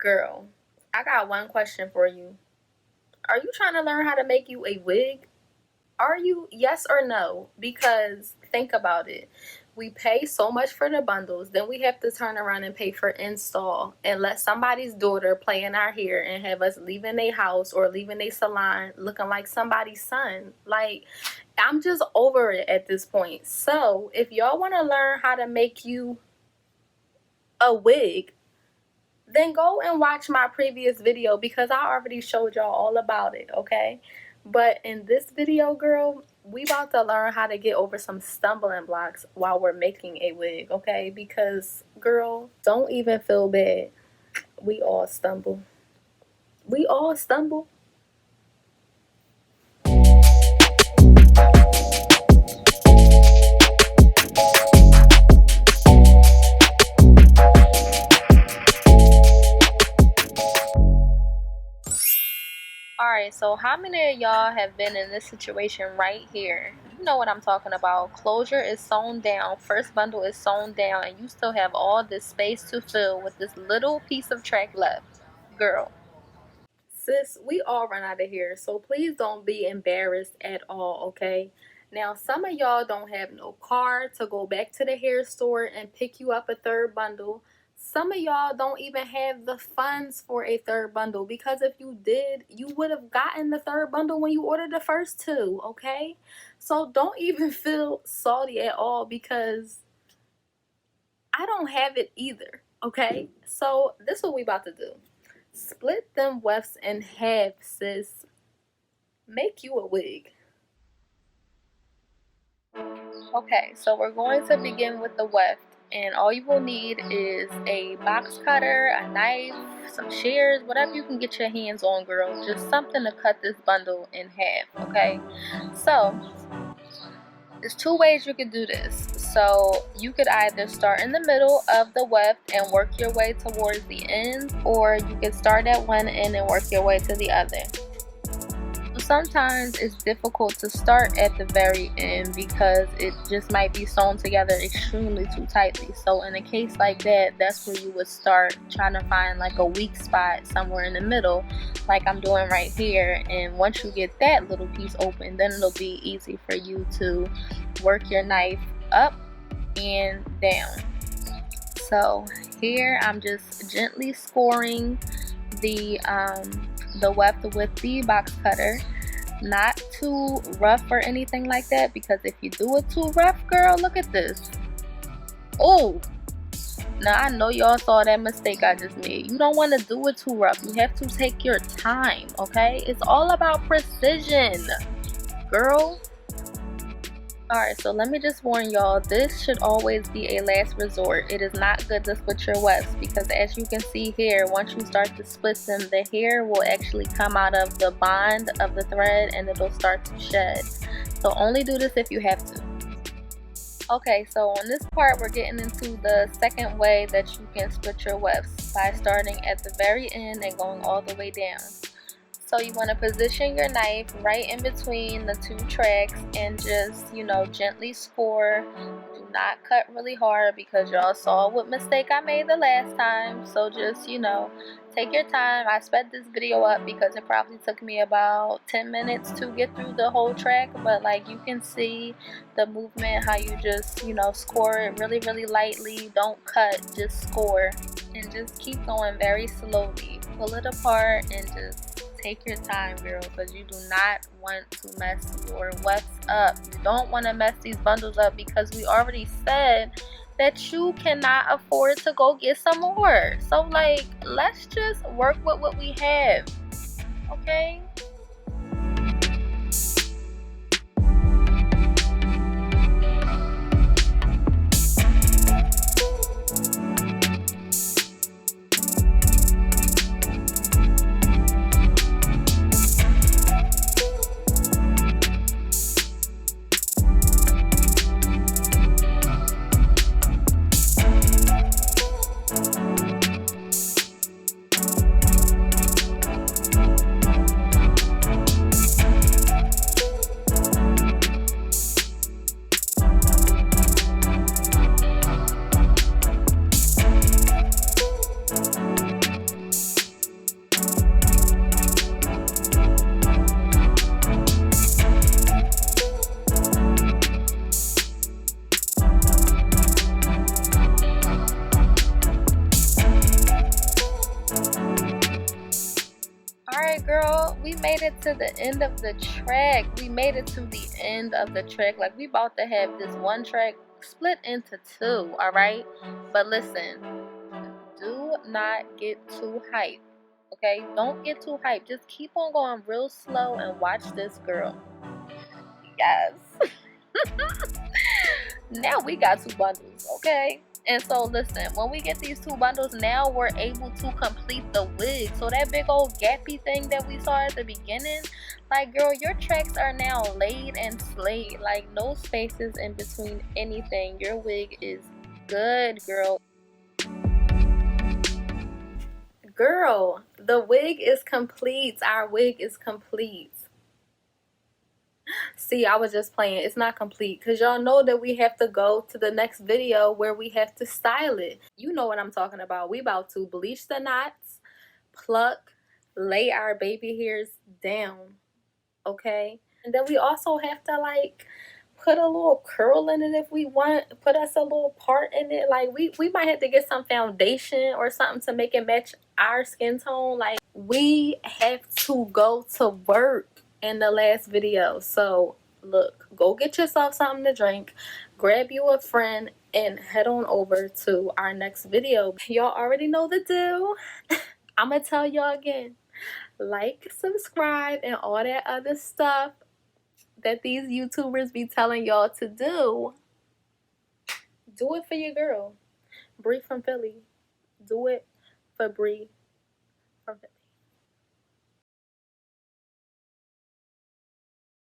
Girl, I got one question for you. Are you trying to learn how to make you a wig? Are you? Yes or no? Because think about it. We pay so much for the bundles, then we have to turn around and pay for install and let somebody's daughter play in our hair and have us leaving their house or leaving their salon looking like somebody's son. Like, I'm just over it at this point. So, if y'all want to learn how to make you a wig, then go and watch my previous video because I already showed y'all all about it, okay? But in this video, girl, we about to learn how to get over some stumbling blocks while we're making a wig, okay? Because, girl, don't even feel bad. We all stumble. We all stumble. Alright, so how many of y'all have been in this situation right here? You know what I'm talking about. Closure is sewn down, first bundle is sewn down, and you still have all this space to fill with this little piece of track left. Girl. Sis, we all run out of here, so please don't be embarrassed at all, okay? Now, some of y'all don't have no car to go back to the hair store and pick you up a third bundle. Some of y'all don't even have the funds for a third bundle because if you did, you would have gotten the third bundle when you ordered the first two, okay? So don't even feel salty at all because I don't have it either, okay? So this is what we about to do. Split them wefts in half, sis. Make you a wig. Okay, so we're going to begin with the weft. And all you will need is a box cutter, a knife, some shears, whatever you can get your hands on, girl. Just something to cut this bundle in half, okay? So, there's two ways you could do this. So, you could either start in the middle of the weft and work your way towards the end, or you could start at one end and work your way to the other. Sometimes it's difficult to start at the very end because it just might be sewn together extremely too tightly. So in a case like that, that's where you would start trying to find like a weak spot somewhere in the middle, like I'm doing right here. And once you get that little piece open, then it'll be easy for you to work your knife up and down. So here I'm just gently scoring the weft with the box cutter. Not too rough or anything like that, because if you do it too rough, girl, look at this. Oh, now I know y'all saw that mistake I just made. You don't want to do it too rough. You have to take your time, okay? It's all about precision, girl. Alright, so let me just warn y'all, this should always be a last resort. It is not good to split your wefts because as you can see here, once you start to split them, the hair will actually come out of the bond of the thread and it'll start to shed. So only do this if you have to. Okay, so on this part, we're getting into the second way that you can split your wefts by starting at the very end and going all the way down. So you want to position your knife right in between the two tracks and just, you know, gently score. Do not cut really hard because y'all saw what mistake I made the last time. So just, you know, take your time. I sped this video up because it probably took me about 10 minutes to get through the whole track. But like you can see the movement, how you just, you know, score it really, really lightly. Don't cut, just score. And just keep going very slowly. Pull it apart and just take your time, girl, because you do not want to mess your wefts up. You don't want to mess these bundles up because we already said that you cannot afford to go get some more. So like, let's just work with what we have, okay? girl, we made it to the end of the track. We made it to the end of the track. Like, we about to have this one track split into two, all right? But listen, do not get too hyped, okay? Don't get too hyped. Just keep on going real slow and watch this girl. Yes. Now we got 2 bundles, okay? And so listen, when we get these 2 bundles, now we're able to complete the wig. So that big old gappy thing that we saw at the beginning, like, girl, your tracks are now laid and slayed. Like, no spaces in between anything. Your wig is good, girl. Girl, the wig is complete. Our wig is complete. See, I was just playing. It's not complete because y'all know that we have to go to the next video where we have to style it. You know what I'm talking about. We about to bleach the knots, pluck, lay our baby hairs down, okay? And then we also have to, like, put a little curl in it if we want. Put us a little part in it. Like, we might have to get some foundation or something to make it match our skin tone. Like, we have to go to work in the last video. So look, go get yourself something to drink, grab you a friend, and head on over to our next video. Y'all already know the deal. I'm gonna tell y'all again, like, subscribe, and all that other stuff that these YouTubers be telling y'all to do. Do it for your girl, Bree from Philly. Do it for Bree